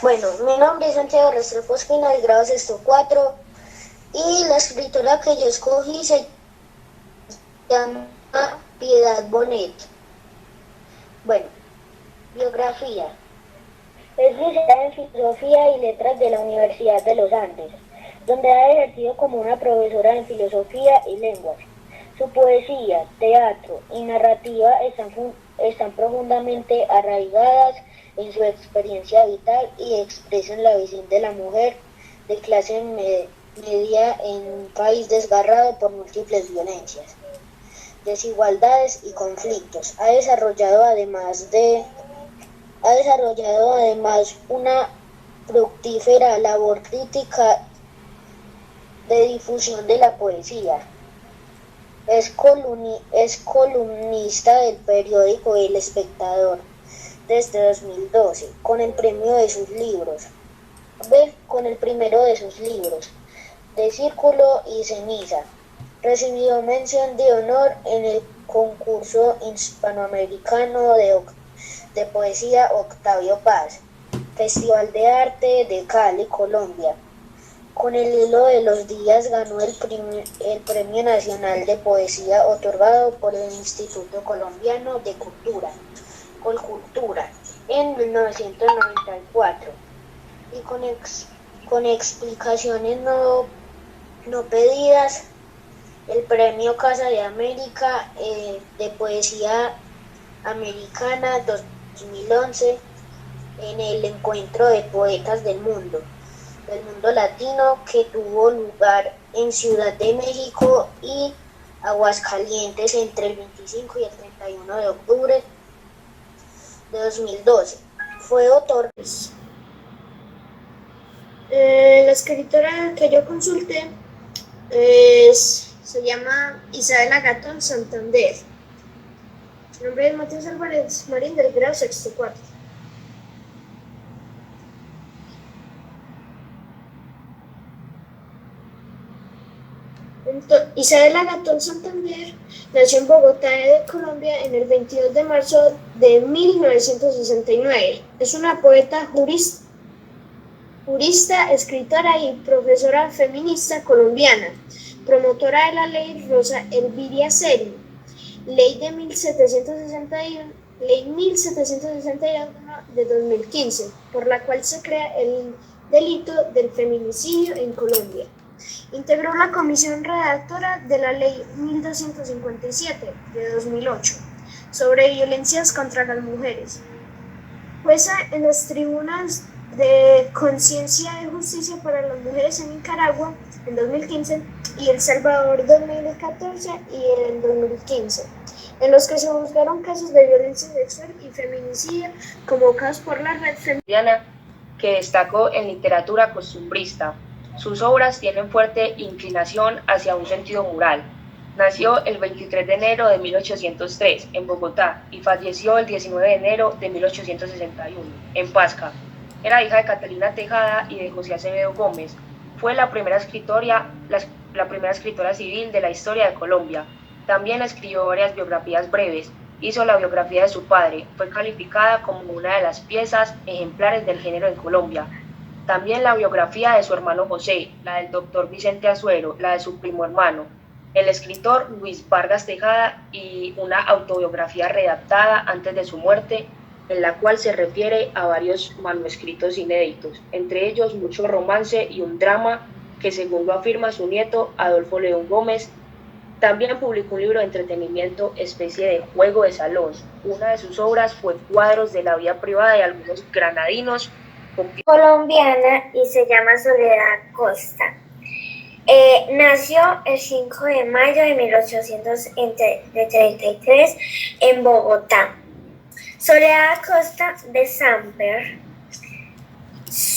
Bueno, mi nombre es Santiago Restrepo Espina, del grado sexto 4, y la escritora que yo escogí se llama Piedad Bonet. Bueno, biografía. Es licenciada en Filosofía y Letras de la Universidad de los Andes, donde ha ejercido como una profesora en Filosofía y Lenguas. Su poesía, teatro y narrativa están profundamente arraigadas en su experiencia vital y expresan la visión de la mujer de clase media en un país desgarrado por múltiples violencias, desigualdades y conflictos. Ha desarrollado además una fructífera labor crítica de difusión de la poesía. Es columnista del periódico El Espectador desde 2012, con el primero de sus libros, De Círculo y Ceniza. Recibió mención de honor en el concurso hispanoamericano de poesía Octavio Paz, Festival de Arte de Cali, Colombia. Con el hilo de los días ganó el Premio Nacional de Poesía otorgado por el Instituto Colombiano de Cultura, Colcultura, en 1994, y con explicaciones no pedidas, el Premio Casa de América de Poesía Americana 2011 en el Encuentro de Poetas del Mundo latino, que tuvo lugar en Ciudad de México y Aguascalientes entre el 25 y el 31 de octubre de 2012. Fue autor. La escritora que yo consulté se llama Isabela Gatón Santander. Su nombre es Matías Álvarez Marín, del grado sexto 4. Isabela Gatón Santander nació en Bogotá, Colombia, en el 22 de marzo de 1969. Es una poeta, jurista, escritora y profesora feminista colombiana, promotora de la ley Rosa Elvira Seri, ley 1761 de 2015, por la cual se crea el delito del feminicidio en Colombia. Integró la comisión redactora de la Ley 1257 de 2008 sobre violencias contra las mujeres. Jueza en los tribunas de Conciencia y Justicia para las Mujeres en Nicaragua en 2015 y El Salvador 2014 y en 2015, en los que se juzgaron casos de violencia sexual y feminicidio convocados por la red feminina, que destacó en literatura costumbrista. Sus obras tienen fuerte inclinación hacia un sentido moral. Nació el 23 de enero de 1803 en Bogotá y falleció el 19 de enero de 1861 en Pasca. Era hija de Catalina Tejada y de José Acevedo Gómez. Fue la primera escritora civil de la historia de Colombia. También escribió varias biografías breves. Hizo la biografía de su padre. Fue calificada como una de las piezas ejemplares del género en Colombia. También la biografía de su hermano José, la del doctor Vicente Azuero, la de su primo hermano, el escritor Luis Vargas Tejada, y una autobiografía redactada antes de su muerte, en la cual se refiere a varios manuscritos inéditos, entre ellos mucho romance y un drama que, según lo afirma su nieto Adolfo León Gómez, también publicó un libro de entretenimiento, especie de juego de salón. Una de sus obras fue Cuadros de la vida privada de algunos granadinos. Colombiana, y se llama Soledad Costa. Nació el 5 de mayo de 1833 en Bogotá. Soledad Costa de Samper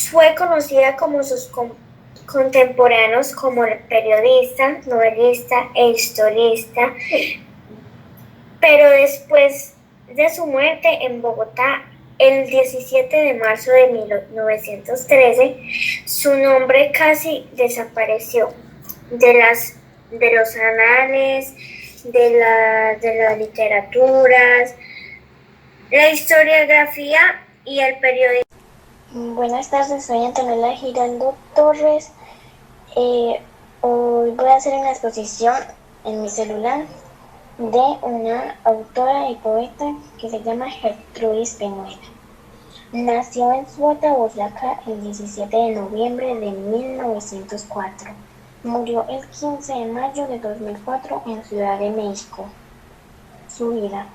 fue conocida como sus contemporáneos como periodista, novelista e historista, pero después de su muerte en Bogotá, el 17 de marzo de 1913, su nombre casi desapareció de los anales, de las literaturas, la historiografía y el periodismo. Buenas tardes, soy Antonella Giraldo Torres. Hoy voy a hacer una exposición en mi celular de una autora y poeta que se llama Gertrudis Peñuela. Nació en Suata, Boyacá, el 17 de noviembre de 1904. Murió el 15 de mayo de 2004 en Ciudad de México. Su vida.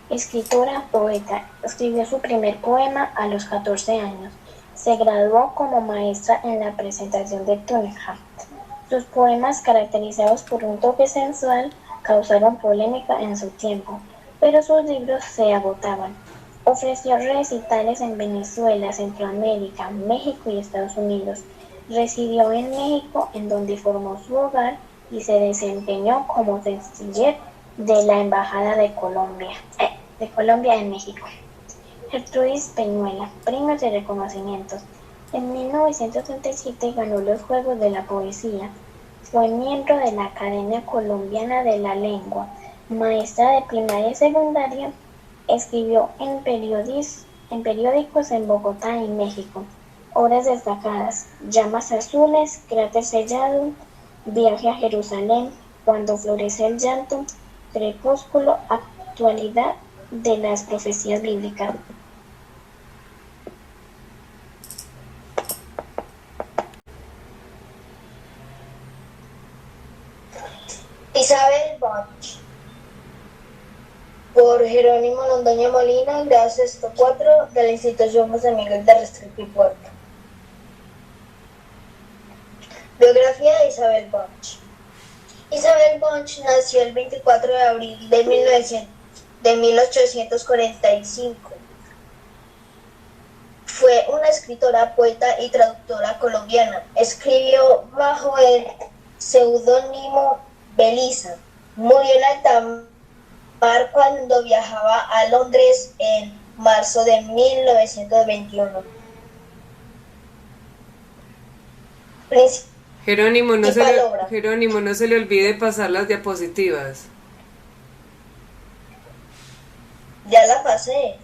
Escritora, poeta, escribió su primer poema a los 14 años. Se graduó como maestra en la presentación de Tunja. Sus poemas, caracterizados por un toque sensual, causaron polémica en su tiempo, pero sus libros se agotaban. Ofreció recitales en Venezuela, Centroamérica, México y Estados Unidos. Residió en México, en donde formó su hogar y se desempeñó como canciller de la Embajada de Colombia en México. Gertrudis Peñuela, premios y reconocimientos. En 1937 ganó los Juegos de la Poesía. Fue miembro de la Academia Colombiana de la Lengua, maestra de primaria y secundaria. Escribió en periódicos en Bogotá y México. Obras destacadas: Llamas azules, Cráter sellado, Viaje a Jerusalén, Cuando florece el llanto, Crepúsculo, Actualidad de las profecías bíblicas. Isabel Bunch, por Jerónimo Londoño Molina, grado sexto 4 de la Institución José Miguel de Restrepo y Puerto. Biografía de Isabel Bunch. Isabel Bunch nació el 24 de abril de 1845. Fue una escritora, poeta y traductora colombiana. Escribió bajo el seudónimo Belisa. Murió en alta mar cuando viajaba a Londres en marzo de 1921. Jerónimo, no se le olvide pasar las diapositivas. Ya la pasé.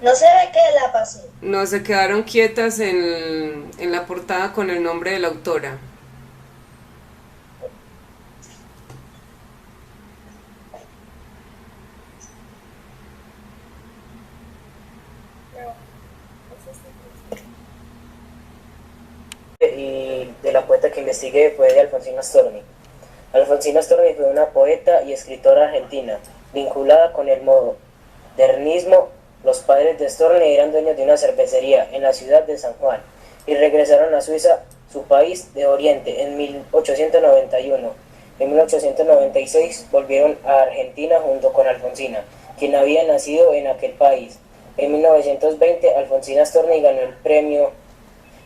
No se ve que la pasé. No, se quedaron quietas en la portada con el nombre de la autora. Y de la poeta que investigué fue de Alfonsina Storni. Alfonsina Storni fue una poeta y escritora argentina, vinculada con el modernismo. Los padres de Storni eran dueños de una cervecería en la ciudad de San Juan y regresaron a Suiza, su país de oriente, en 1891. En 1896 volvieron a Argentina junto con Alfonsina, quien había nacido en aquel país. En 1920 Alfonsina Storni ganó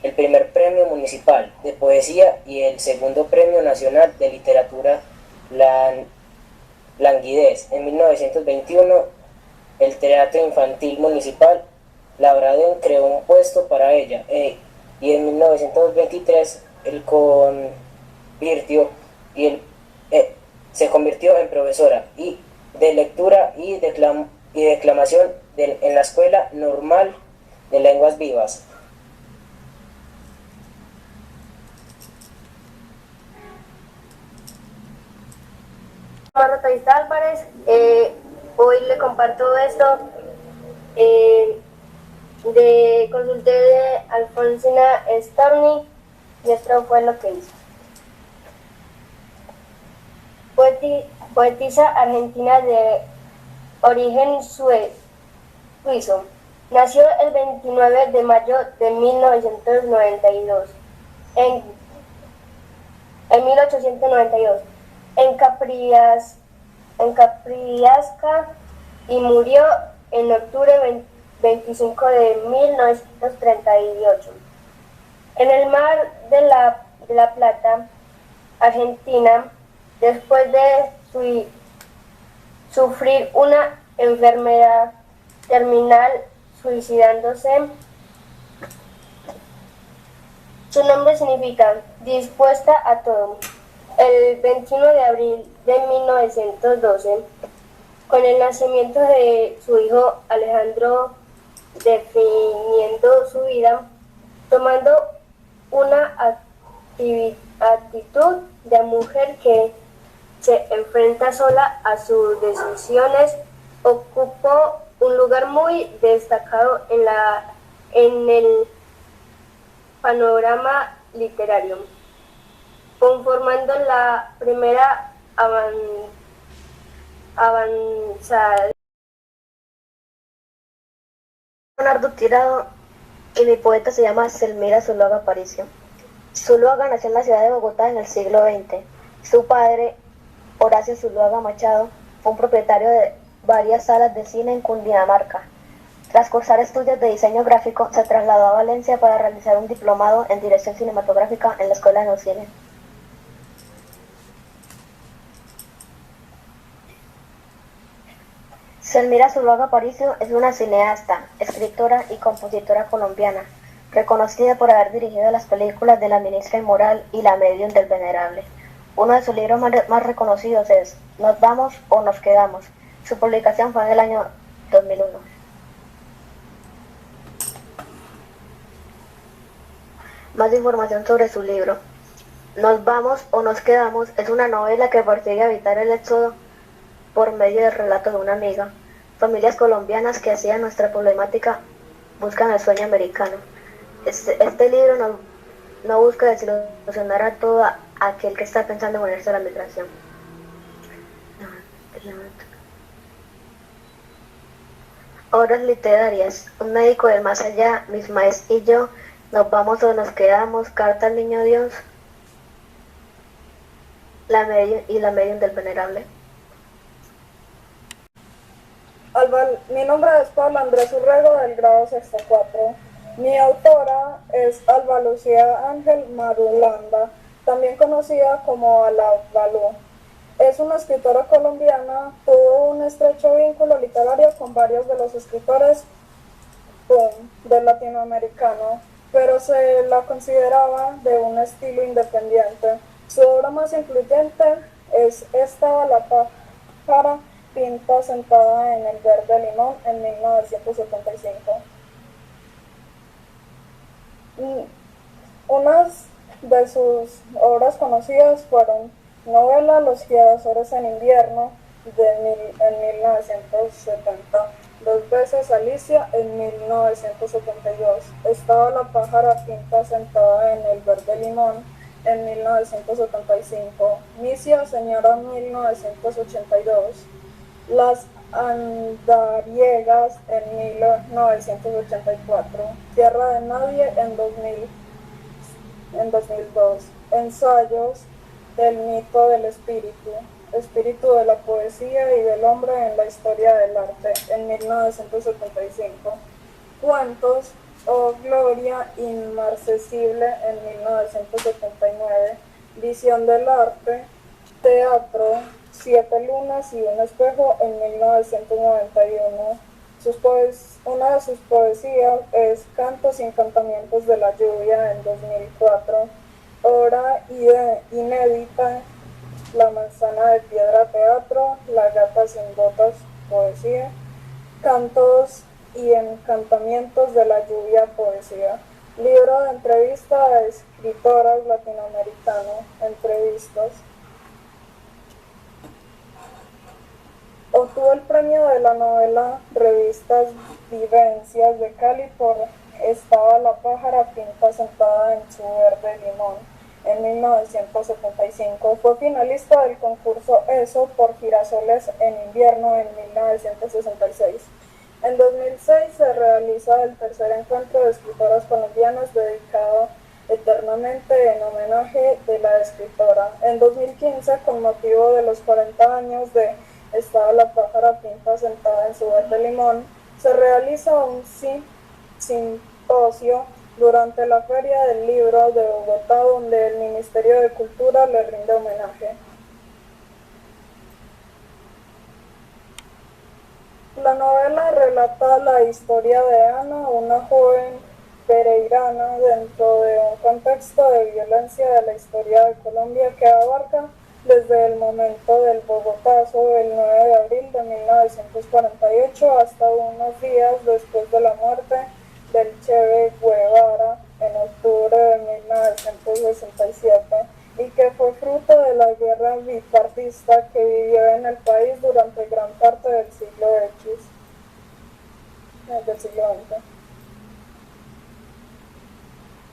el primer premio municipal de poesía y el segundo premio nacional de literatura Languidez. En 1921 el Teatro Infantil Municipal Labradén creó un puesto para ella y en 1923 se convirtió en profesora de lectura y declamación en la Escuela Normal de Lenguas Vivas. Marta Álvarez, hoy le comparto esto consulté de Alfonsina Storni y esto fue lo que hizo. Poetisa argentina de origen suizo. Nació el 29 de mayo de 1992 en 1892 en Capriasca y murió en octubre 25 de 1938. En el Mar de la Plata, Argentina, después de sufrir una enfermedad terminal, suicidándose. Su nombre significa dispuesta a todo. El 21 de abril de 1912, con el nacimiento de su hijo Alejandro definiendo su vida, tomando una actitud de mujer que se enfrenta sola a sus decisiones. Ocupó un lugar muy destacado en el panorama literario, conformando la primera avanzada. Leonardo Tirado y mi poeta se llama Selmira Zuluaga Aparicio. Zuluaga nació en la ciudad de Bogotá en el siglo XX. Su padre, Horacio Zuluaga Machado, fue un propietario de varias salas de cine en Cundinamarca. Tras cursar estudios de diseño gráfico, se trasladó a Valencia para realizar un diplomado en dirección cinematográfica en la Escuela de Cine. Selmira Zuluaga Aparicio es una cineasta, escritora y compositora colombiana, reconocida por haber dirigido las películas de La Ministra Inmoral y La Medium del Venerable. Uno de sus libros más reconocidos es Nos vamos o nos quedamos. Su publicación fue en el año 2001. Más información sobre su libro. Nos vamos o nos quedamos es una novela que persigue evitar el éxodo por medio del relato de una amiga. Familias colombianas que hacían nuestra problemática buscan el sueño americano. Este libro no busca desilusionar a todo aquel que está pensando en unirse a la migración. Obras literarias. Un médico del más allá, Miss Maes y yo, Nos vamos o nos quedamos, Carta al Niño Dios, La Medium del Venerable. Mi nombre es Pablo Andrés Urrego, del grado sexto 4. Mi autora es Alba Lucía Ángel Marulanda, también conocida como Ala Balú. Es una escritora colombiana, tuvo un estrecho vínculo literario con varios de los escritores del latinoamericano, pero se la consideraba de un estilo independiente. Su obra más influyente es Estaba la pájara pinta sentada en el verde limón en 1975. Unas de sus obras conocidas fueron novela Los Giradores en invierno en 1970, Dos veces Alicia en 1972, Estaba la pájara pinta sentada en el verde limón en 1975, Misia Señora 1982, Las Andariegas en 1984, Tierra de Nadie en 2002, Ensayos del mito del espíritu de la poesía y del hombre en la historia del arte en 1975, Cuentos, Oh Gloria Inmarcesible en 1979, Visión del arte, Teatro, Siete lunas y un espejo en 1991. Una de sus poesías es Cantos y encantamientos de la lluvia en 2004. Obra inédita, La manzana de piedra teatro, La gata sin botas poesía, Cantos y encantamientos de la lluvia poesía. Libro de entrevista a escritoras latinoamericanas, entrevistas. Obtuvo el premio de la novela Revistas Vivencias de Cali por Estaba la pájara pinta sentada en su verde limón en 1975. Fue finalista del concurso ESO por Girasoles en invierno en 1966. En 2006 se realiza el tercer encuentro de escritoras colombianas dedicado eternamente en homenaje de la escritora. En 2015, con motivo de los 40 años de Estaba la pájara pinta sentada en su verde limón, se realiza un simposio durante la Feria del Libro de Bogotá, donde el Ministerio de Cultura le rinde homenaje. La novela relata la historia de Ana, una joven pereirana, dentro de un contexto de violencia de la historia de Colombia que abarca desde el momento del Bogotazo, el 9 de abril de 1948, hasta unos días después de la muerte del Che Guevara en octubre de 1967, y que fue fruto de la guerra bipartista que vivió en el país durante gran parte del siglo XX.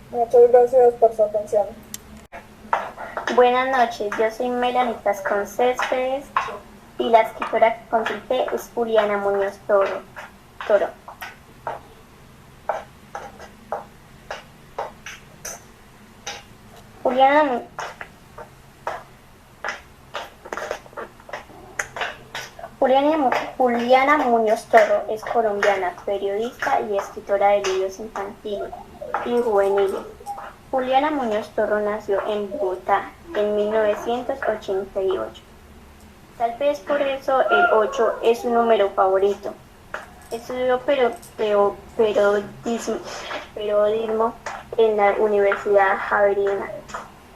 Muchas gracias por su atención. Buenas noches, yo soy Melanie Tascón Céspedes y la escritora que consulté es Juliana Muñoz Toro. Juliana Muñoz Toro es colombiana, periodista y escritora de libros infantiles y juveniles. Juliana Muñoz Toro nació en Bogotá en 1988. Tal vez por eso el 8 es su número favorito. Estudió periodismo en la Universidad Javeriana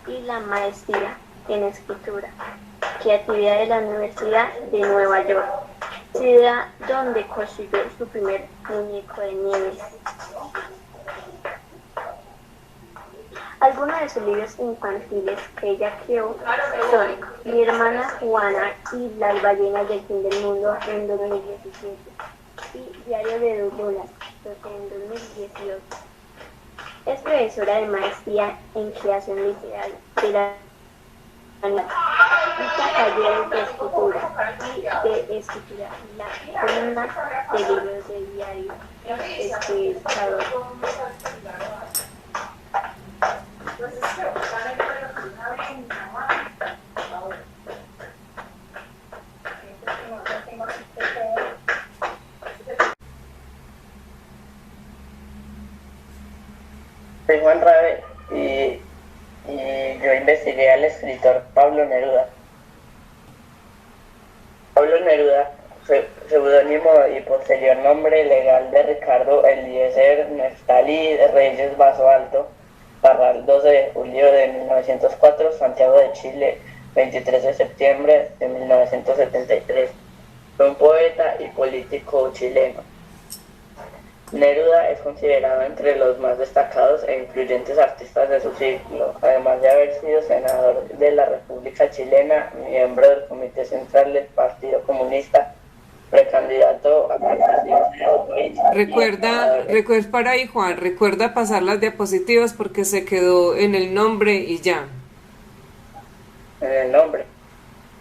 y la maestría en escritura, creatividad de la Universidad de Nueva York, ciudad donde construyó su primer muñeco de nieve. Algunos de sus libros infantiles que ella creó son Mi hermana Juana y Las ballenas del fin del mundo en 2017 y Diario de dos Lolas en 2018. Es profesora de maestría en creación literaria de la talleres de escritura y la columna de libros de diario Espectador. Soy Juan Rabe y yo investigué al escritor Pablo Neruda. Pablo Neruda, seudónimo y posterior nombre legal de Ricardo Eliezer Neftalí Reyes Vaso Alto, Parral, 12 de julio de 1904, Santiago de Chile, 23 de septiembre de 1973. Fue un poeta y político chileno. Neruda es considerado entre los más destacados e influyentes artistas de su siglo, además de haber sido senador de la República Chilena, miembro del Comité Central del Partido Comunista, precandidato a la presidencia. Recuerda para ahí, Juan, recuerda pasar las diapositivas porque se quedó en el nombre y ya. En el nombre.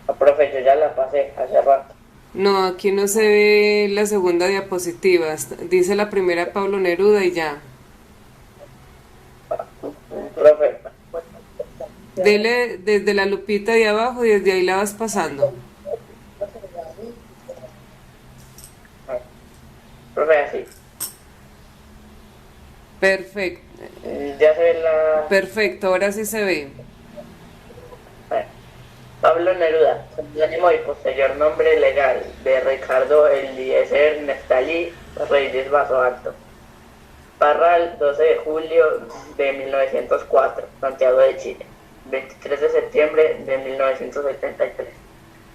No, profe, yo ya la pasé hace rato. No, aquí no se ve la segunda diapositiva. Dice la primera Pablo Neruda y ya. Profe. Dele desde la lupita de abajo y desde ahí la vas pasando. Profe, así. Perfecto. Ya se ve la... Perfecto, ahora sí se ve. Pablo Neruda, seudónimo y posterior nombre legal de Ricardo Eliezer Neftalí Reyes Vaso Alto. Parral, 12 de julio de 1904, Santiago de Chile, 23 de septiembre de 1973.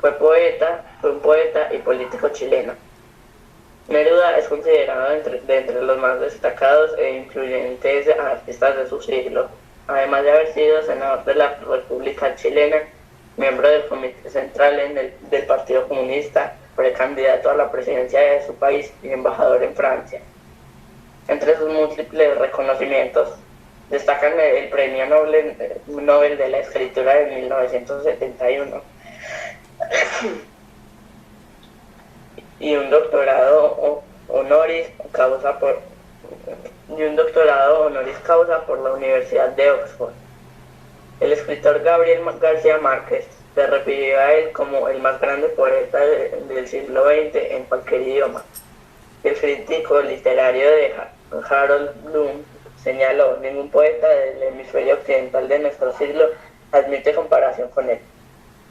Fue un poeta y político chileno. Neruda es considerado entre los más destacados e influyentes artistas de su siglo, además de haber sido senador de la República Chilena, miembro del Comité Central del Partido Comunista, precandidato a la presidencia de su país y embajador en Francia. Entre sus múltiples reconocimientos destacan el Premio Nobel de la Escritura de 1971 y un doctorado honoris causa por la Universidad de Oxford. El escritor Gabriel García Márquez se refirió a él como el más grande poeta del siglo XX en cualquier idioma. El crítico literario de Harold Bloom señaló: ningún poeta del hemisferio occidental de nuestro siglo admite comparación con él,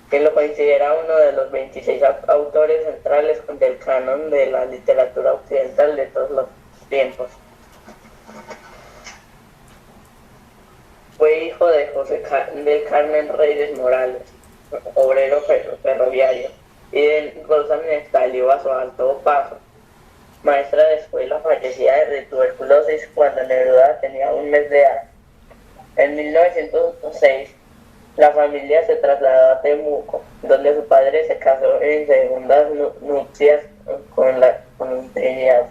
quien lo considera uno de los 26 autores centrales del canon de la literatura occidental de todos los tiempos. Fue hijo de José del Carmen Reyes Morales, obrero ferroviario, y de Rosa Nestalí Vaso Alto Paso, maestra de escuela fallecida de tuberculosis cuando Neruda tenía un mes de edad. En 1906, la familia se trasladó a Temuco, donde su padre se casó en segundas nupcias con Trinidad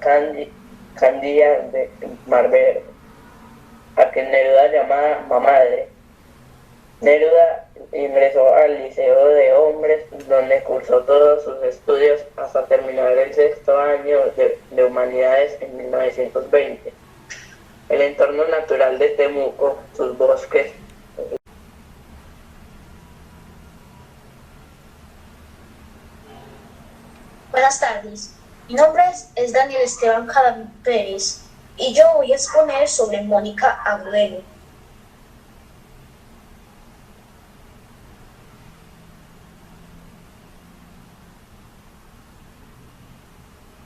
Candía de Marverde, a quien Neruda llamaba Mamadre. Neruda ingresó al Liceo de Hombres, donde cursó todos sus estudios hasta terminar el sexto año de Humanidades en 1920. El entorno natural de Temuco, sus bosques. Buenas tardes, mi nombre es Daniel Esteban Cadavid Pérez y yo voy a exponer sobre Mónica Agudelo.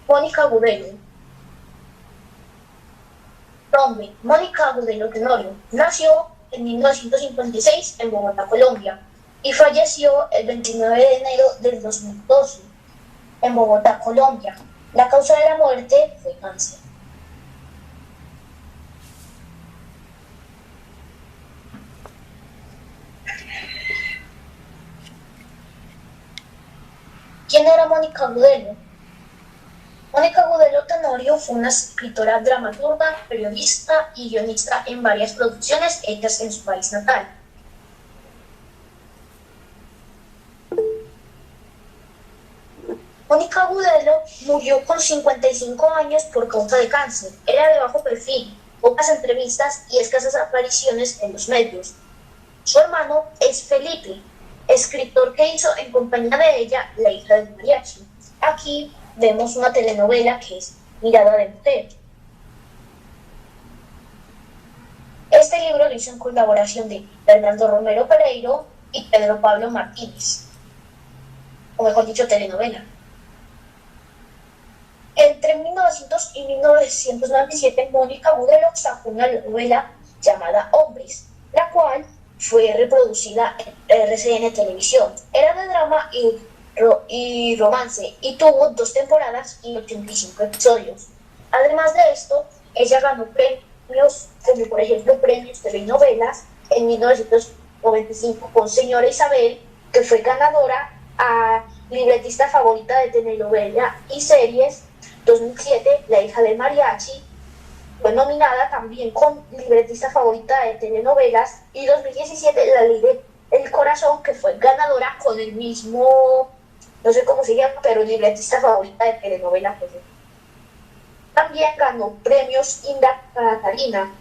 Mónica Agudelo. Nombre: Mónica Agudelo Tenorio. Nació en 1956 en Bogotá, Colombia, y falleció el 29 de enero del 2012 en Bogotá, Colombia. La causa de la muerte fue cáncer. ¿Quién era Mónica Agudelo? Mónica Agudelo Tenorio fue una escritora, dramaturga, periodista y guionista en varias producciones hechas en su país natal. Mónica Agudelo murió con 55 años por causa de cáncer. Era de bajo perfil, pocas entrevistas y escasas apariciones en los medios. Su hermano es Felipe, escritor que hizo en compañía de ella La hija del mariachi. Aquí vemos una telenovela que es Mirada de mujer. Este libro lo hizo en colaboración de Fernando Romero Pereiro y Pedro Pablo Martínez, o mejor dicho, telenovela. Entre 1900 y 1997, Mónica Agudelo sacó una novela llamada Hombres, la cual fue reproducida en RCN Televisión. Era de drama y romance y tuvo 2 temporadas y 85 episodios. Además de esto, ella ganó premios como por ejemplo premios telenovelas en 1995 con Señora Isabel, que fue ganadora a libretista favorita de telenovela y series. 2007, La hija del mariachi, fue nominada también con libretista favorita de telenovelas, y 2017 La ley del corazón, que fue ganadora con el mismo, no sé cómo se llama, pero libretista favorita de telenovela. También ganó premios Inda Catalina.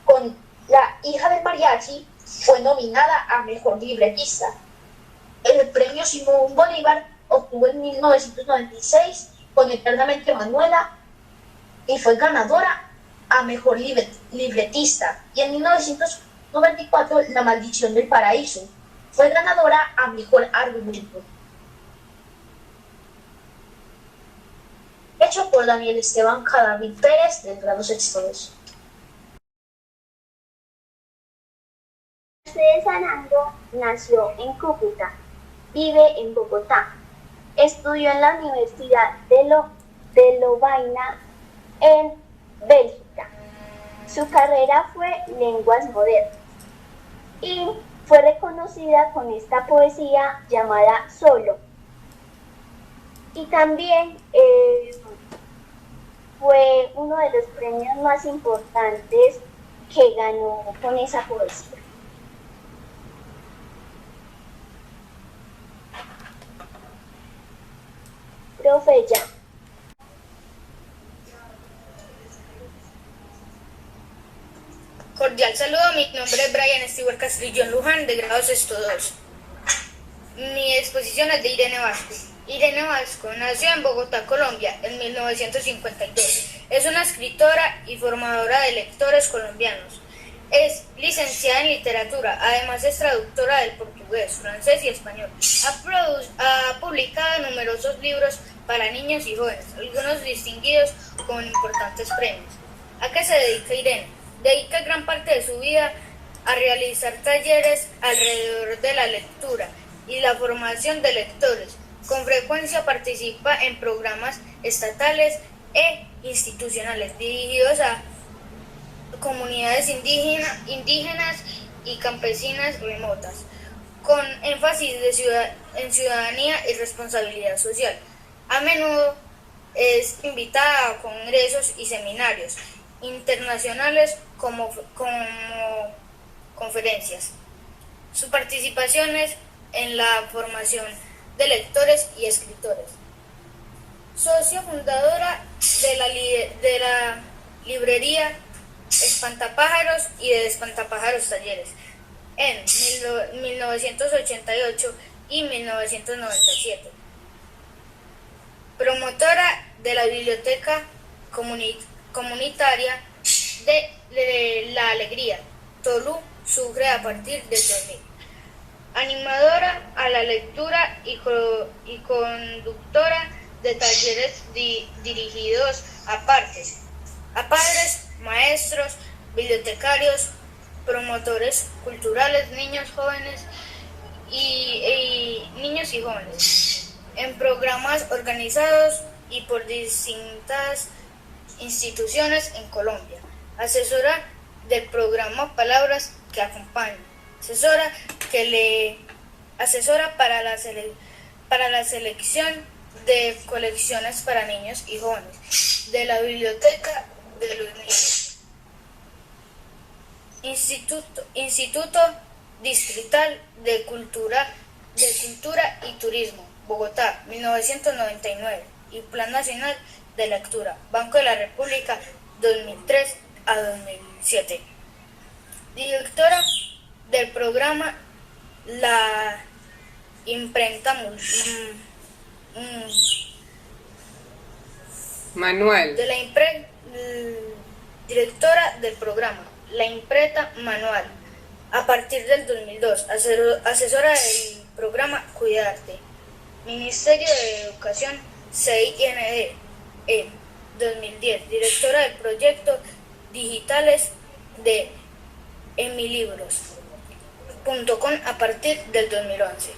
Con La hija del mariachi fue nominada a mejor libretista. El premio Simón Bolívar obtuvo en 1996 con Eternamente Manuela y fue ganadora a mejor libretista. Y en 1994 La maldición del paraíso fue ganadora a mejor argumento. Hecho por Daniel Esteban Cadavid Pérez, del grado sexto 2. Mercedes Arando nació en Cúcuta, vive en Bogotá. Estudió en la Universidad de Lovaina en Bélgica. Su carrera fue Lenguas Modernas y fue reconocida con esta poesía llamada Solo. Y también fue uno de los premios más importantes que ganó con esa poesía. Profe, ya. Cordial saludo, mi nombre es Brian Stewart Castrillón Luján, de grado sexto 2. Mi exposición es de Irene Vasco. Irene Vasco nació en Bogotá, Colombia, en 1952. Es una escritora y formadora de lectores colombianos. Es licenciada en literatura, además es traductora del portugués, francés y español. Ha publicado numerosos libros para niños y jóvenes, algunos distinguidos con importantes premios. ¿A qué se dedica Irene? Dedica gran parte de su vida a realizar talleres alrededor de la lectura y la formación de lectores. Con frecuencia participa en programas estatales e institucionales dirigidos a comunidades indígenas y campesinas remotas, con énfasis en ciudadanía y responsabilidad social. A menudo es invitada a congresos y seminarios internacionales como conferencias. Su participación es en la formación de lectores y escritores. Socia fundadora de la librería Espantapájaros y de Espantapájaros Talleres en 1988 y 1997. Promotora de la Biblioteca Comunitaria de La Alegría, Tolú, Sucre a partir del 2000. Animadora a la lectura y conductora de talleres dirigidos a padres, maestros, bibliotecarios, promotores culturales, niños y jóvenes, en programas organizados y por distintas instituciones en Colombia. Asesora del programa Palabras que Acompañan. Asesora para la selección de colecciones para niños y jóvenes de la Biblioteca de los Niños. Instituto Distrital de Cultura y Turismo, Bogotá, 1999, y Plan Nacional de Lectura, Banco de la República, 2003 a 2007. Directora del programa La Imprenta Manual. Directora del programa La Imprenta Manual a partir del 2002, asesora del programa Cuidarte, Ministerio de Educación, CINE, 2010, directora del proyecto Digitales de emilibros.com a partir del 2011,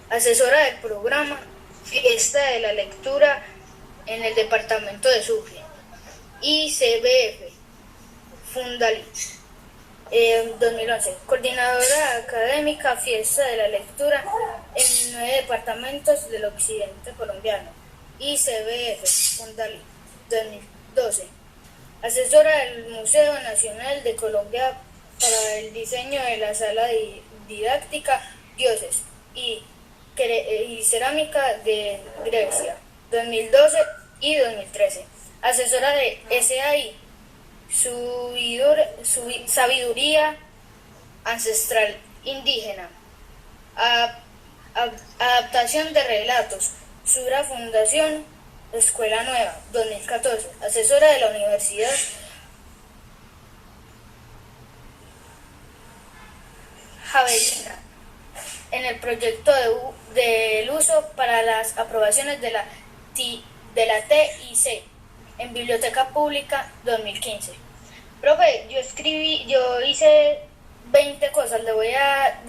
asesora del programa Fiesta de la Lectura en el departamento de Sucre, ICBF, Fundali, 2011, coordinadora académica Fiesta de la Lectura en 9 departamentos del occidente colombiano, ICBF, Fundali, 2012, asesora del Museo Nacional de Colombia para el diseño de la sala didáctica Dioses y cerámica de Grecia, 2012 y 2013, asesora de SAI, Sabiduría Ancestral Indígena, adaptación de relatos, Sura Fundación, Escuela Nueva, 2014, asesora de la Universidad Javeriana en el proyecto del uso para las aprobaciones de la TIC en Biblioteca Pública, 2015. Profe, yo hice 20 cosas, les voy a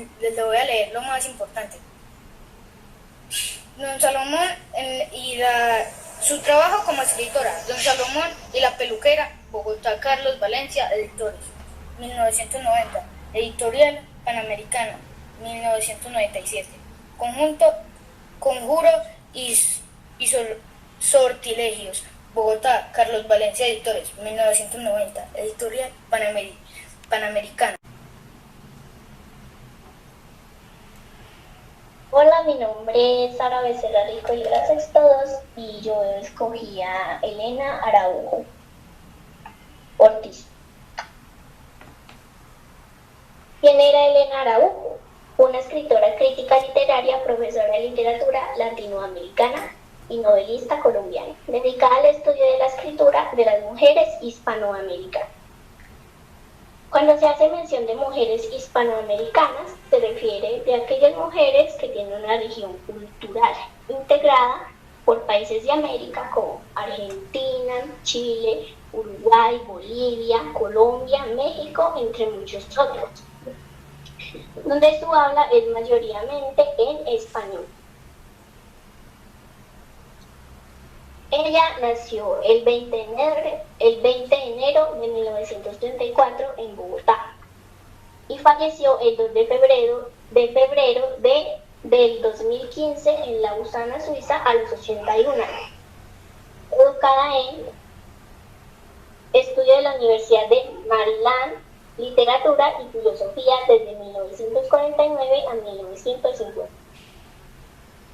leer lo más importante. Don Salomón su trabajo como escritora, Don Salomón y la peluquera, Bogotá, Carlos Valencia, editores, 1990, Editorial Panamericana, 1997, Conjuro y Sortilegios, Bogotá, Carlos Valencia, editores, 1990, Editorial Panamericana. Hola, mi nombre es Sara Becerra Rico y gracias a todos, y yo escogí a Elena Araujo Ortiz. ¿Quién era Elena Araujo? Una escritora crítica literaria, profesora de literatura latinoamericana y novelista colombiana, dedicada al estudio de la escritura de las mujeres hispanoamericanas. Cuando se hace mención de mujeres hispanoamericanas, se refiere de aquellas mujeres que tienen una región cultural integrada por países de América como Argentina, Chile, Uruguay, Bolivia, Colombia, México, entre muchos otros. donde su habla es mayoritariamente en español. Ella nació el 20 de enero de 1934 en Bogotá y falleció el 2 de febrero del 2015 en Lausana, Suiza, a los 81 años. Educada en estudio de la Universidad de Maryland, literatura y filosofía desde 1949 a 1950.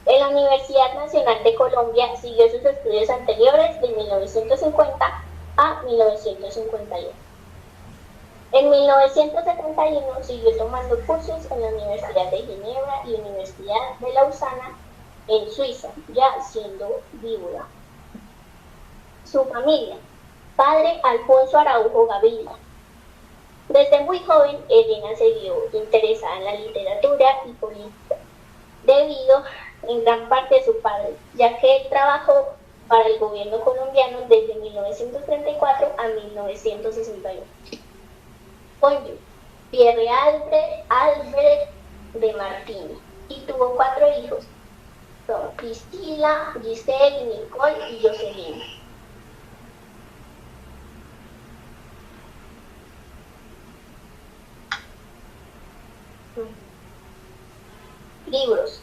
En la Universidad Nacional de Colombia siguió sus estudios anteriores de 1950 a 1951. En 1971 siguió tomando cursos en la Universidad de Ginebra y Universidad de Lausana en Suiza, ya siendo viuda. Su familia: padre Alfonso Araujo Gaviria. Desde muy joven, Elena se vio interesada en la literatura y política, debido en gran parte a su padre, ya que él trabajó para el gobierno colombiano desde 1934 a 1961. Cónyuge: Pierre Albert de Martini, y tuvo 4 hijos, son Priscila, Giselle, Nicole y Jocelyn. Libros: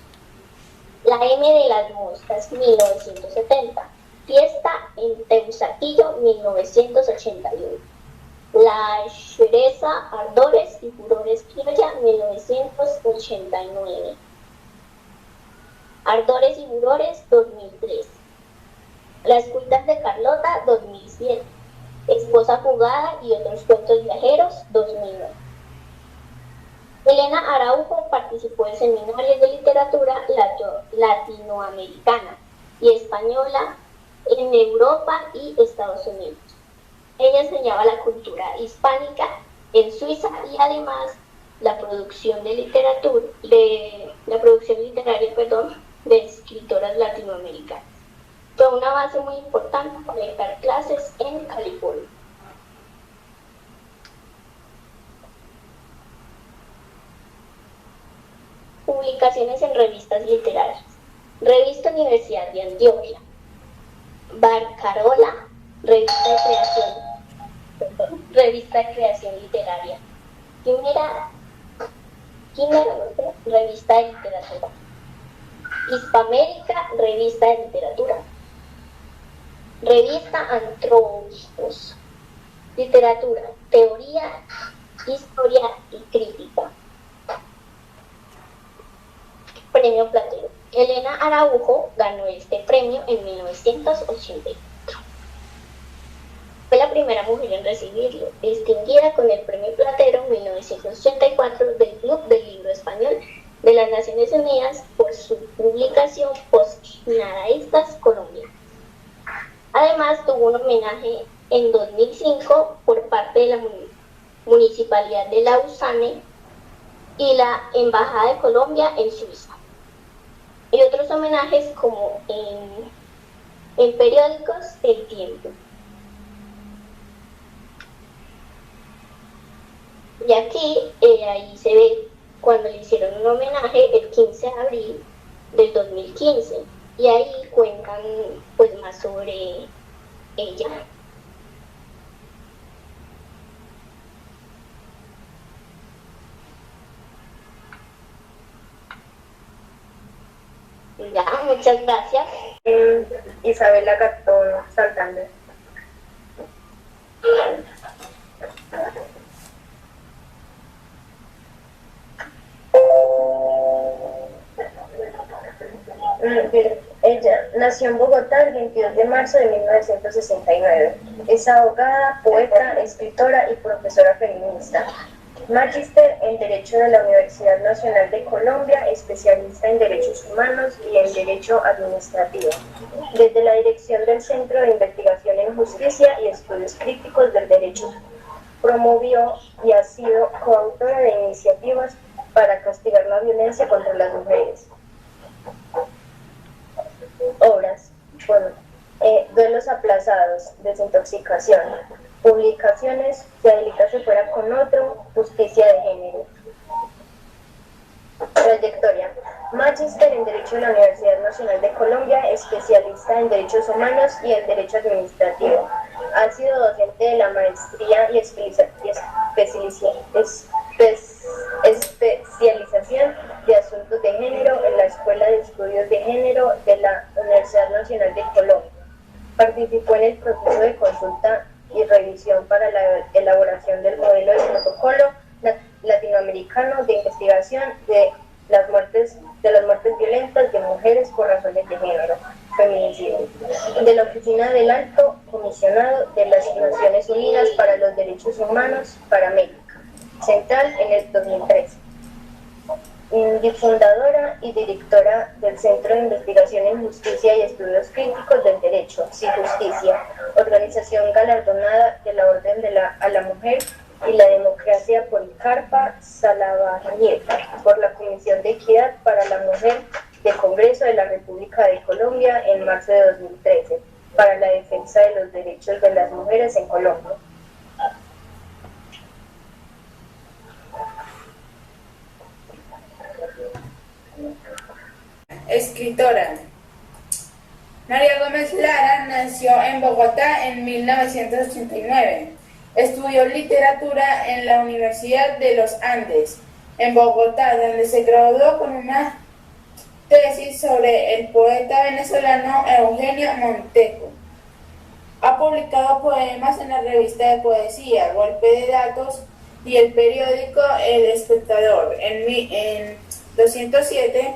La M de las Moscas, 1970. Fiesta en Teusaquillo, 1981. La Xereza, Ardores y Furores Criolla, 1989. Ardores y Furores, 2003. Las Cuitas de Carlota, 2007. Esposa Fugada y otros cuentos viajeros, 2009. Elena Araujo participó en seminarios de literatura latinoamericana y española en Europa y Estados Unidos. Ella enseñaba la cultura hispánica en Suiza y además la producción literaria, de escritoras latinoamericanas. Fue una base muy importante para dar clases en California. Publicaciones en revistas literarias: Revista Universidad de Antioquia, Barcarola, Revista de Creación Literaria, Quimera, Revista de Literatura, Hispamérica, Revista de Literatura, Revista Antropos, Literatura, Teoría, Historia y Crítica. Premio Platero. Elena Araujo ganó este premio en 1984. Fue la primera mujer en recibirlo, distinguida con el Premio Platero 1984 del Club del Libro Español de las Naciones Unidas por su publicación Postnadaístas Colombia. Además, tuvo un homenaje en 2005 por parte de la Municipalidad de Lausanne y la Embajada de Colombia en Suiza, y otros homenajes como en periódicos El Tiempo. Y aquí, ahí se ve cuando le hicieron un homenaje el 15 de abril del 2015, y ahí cuentan pues más sobre ella. Ya, muchas gracias. Isabela Gatón Santander. Ella nació en Bogotá el 22 de marzo de 1969. Es abogada, poeta, escritora y profesora feminista. Magíster en Derecho de la Universidad Nacional de Colombia, especialista en Derechos Humanos y en Derecho Administrativo. Desde la dirección del Centro de Investigación en Justicia y Estudios Críticos del Derecho, promovió y ha sido coautora de iniciativas para castigar la violencia contra las mujeres. Obras: Duelos aplazados, Desintoxicación. Publicaciones: Si Adelita se fuera con otro, Justicia de Género. Trayectoria. Magíster en Derecho de la Universidad Nacional de Colombia, especialista en Derechos Humanos y en Derecho Administrativo. Ha sido docente de la maestría y especialización de Asuntos de Género en la Escuela de Estudios de Género de la Universidad Nacional de Colombia. Participó en el proceso de consulta y revisión para la elaboración del modelo de protocolo latinoamericano de investigación de las muertes violentas de mujeres por razones de género, feminicidio, de la Oficina del Alto Comisionado de las Naciones Unidas para los Derechos Humanos para América Central en el 2013. Fundadora y directora del Centro de Investigación en Justicia y Estudios Críticos del Derecho, CIJusticia, organización galardonada de la Orden a la Mujer y la Democracia Policarpa Salabarrieta por la Comisión de Equidad para la Mujer del Congreso de la República de Colombia en marzo de 2013 para la defensa de los derechos de las mujeres en Colombia. Escritora. María Gómez Lara nació en Bogotá en 1989. Estudió literatura en la Universidad de los Andes, en Bogotá, donde se graduó con una tesis sobre el poeta venezolano Eugenio Montejo. Ha publicado poemas en la revista de poesía Golpe de Datos y el periódico El Espectador. En 207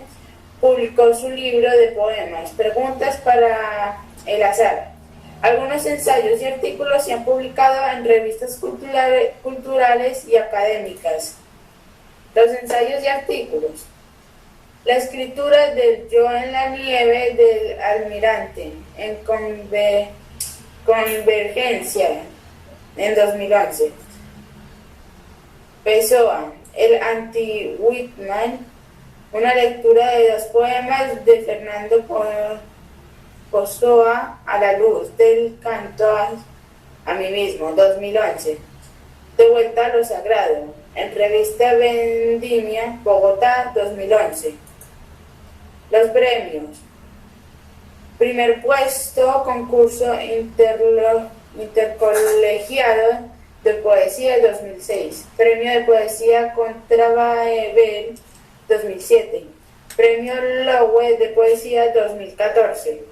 publicó su libro de poemas, Preguntas para el azar. Algunos ensayos y artículos se han publicado en revistas culturales y académicas. Los ensayos y artículos. La escritura del Yo en la nieve del Almirante, en Convergencia, en 2011. Pessoa, el Anti-Whitman, una lectura de dos poemas de Fernando Pessoa, A la luz del canto a mí mismo, 2011. De vuelta a lo sagrado, en revista Vendimia, Bogotá, 2011. Los premios. Primer puesto, concurso intercolegiado de poesía 2006. Premio de poesía Contrabaebel 2007. Premio Lowe de poesía 2014.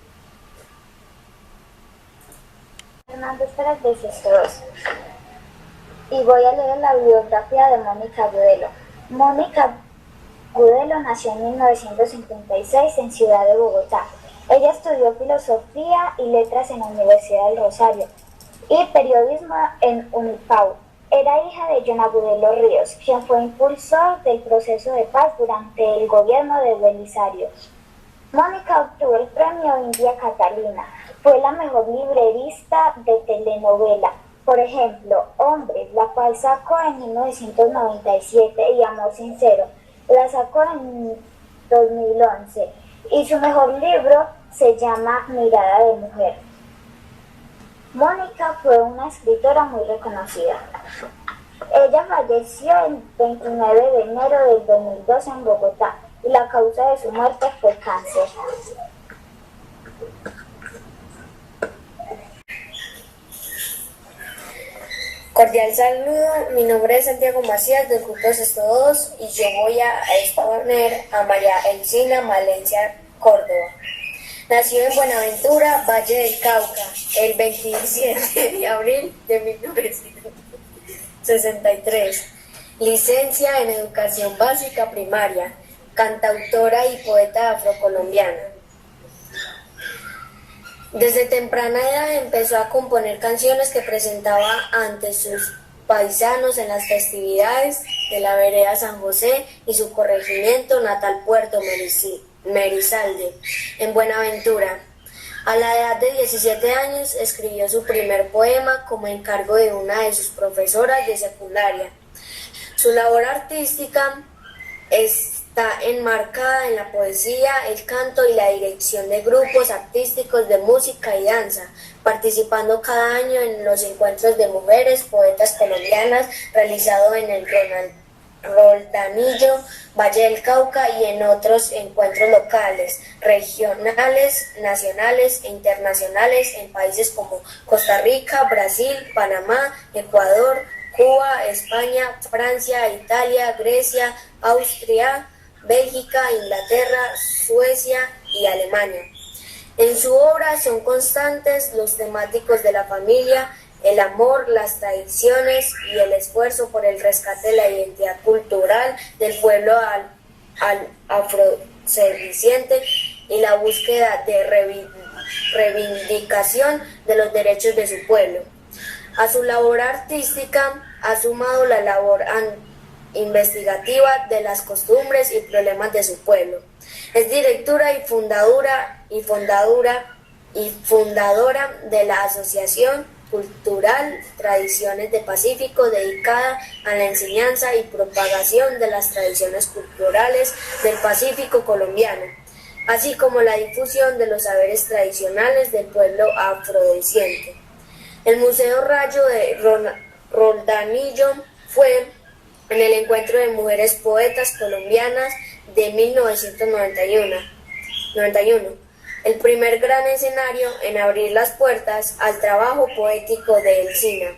Hernández Pérez de Sestros. Y voy a leer la biografía de Mónica Gudelo. Mónica Gudelo nació en 1956 en Ciudad de Bogotá. Ella estudió filosofía y letras en la Universidad del Rosario y periodismo en Unipau. Era hija de John Agudelo Ríos, quien fue impulsor del proceso de paz durante el gobierno de Belisario. Mónica obtuvo el premio India Catalina. Fue la mejor librerista de telenovela. Por ejemplo, Hombres, la cual sacó en 1997, y Amor Sincero, la sacó en 2011. Y su mejor libro se llama Mirada de Mujer. Mónica fue una escritora muy reconocida. Ella falleció el 29 de enero del 2012 en Bogotá y la causa de su muerte fue cáncer. Cordial saludo, mi nombre es Santiago Macías del Grupo Sexto 2 y yo voy a exponer a María Elcina Valencia Córdoba. Nació en Buenaventura, Valle del Cauca, el 27 de abril de 1963. Licencia en Educación Básica Primaria, cantautora y poeta afrocolombiana. Desde temprana edad empezó a componer canciones que presentaba ante sus paisanos en las festividades de la vereda San José y su corregimiento natal Puerto Merizalde, en Buenaventura. A la edad de 17 años escribió su primer poema como encargo de una de sus profesoras de secundaria. Su labor artística está enmarcada en la poesía, el canto y la dirección de grupos artísticos de música y danza, participando cada año en los encuentros de mujeres poetas colombianas realizados en el Roldanillo, Valle del Cauca y en otros encuentros locales, regionales, nacionales e internacionales en países como Costa Rica, Brasil, Panamá, Ecuador, Cuba, España, Francia, Italia, Grecia, Austria, Bélgica, Inglaterra, Suecia y Alemania. En su obra son constantes los temáticos de la familia, el amor, las tradiciones y el esfuerzo por el rescate de la identidad cultural del pueblo afrodescendiente y la búsqueda de reivindicación de los derechos de su pueblo. A su labor artística ha sumado la labor investigativa de las costumbres y problemas de su pueblo. Es directora y fundadora de la Asociación Cultural Tradiciones de Pacífico, dedicada a la enseñanza y propagación de las tradiciones culturales del Pacífico colombiano, así como la difusión de los saberes tradicionales del pueblo afrodescendiente. El Museo Rayo de Roldanillo fue en el Encuentro de Mujeres Poetas Colombianas de 1991. El primer gran escenario en abrir las puertas al trabajo poético de Elcina.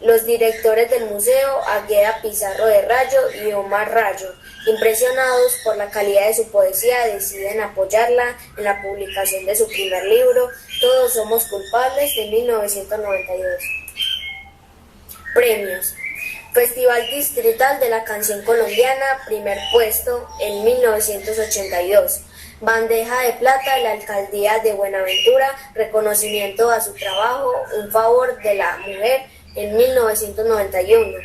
Los directores del museo, Águeda Pizarro de Rayo y Omar Rayo, impresionados por la calidad de su poesía, deciden apoyarla en la publicación de su primer libro, Todos somos culpables, de 1992. Premios. Festival Distrital de la Canción Colombiana, primer puesto en 1982. Bandeja de Plata de la Alcaldía de Buenaventura, reconocimiento a su trabajo en favor de la mujer en 1991.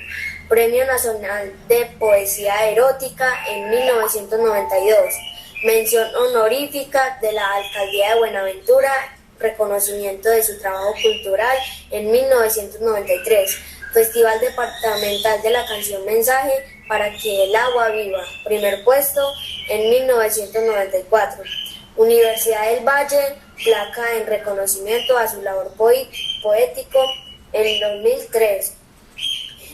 Premio Nacional de Poesía Erótica en 1992. Mención honorífica de la Alcaldía de Buenaventura, reconocimiento de su trabajo cultural en 1993. Festival Departamental de la Canción Mensaje para que el agua viva, primer puesto en 1994. Universidad del Valle, placa en reconocimiento a su labor poético en 2003.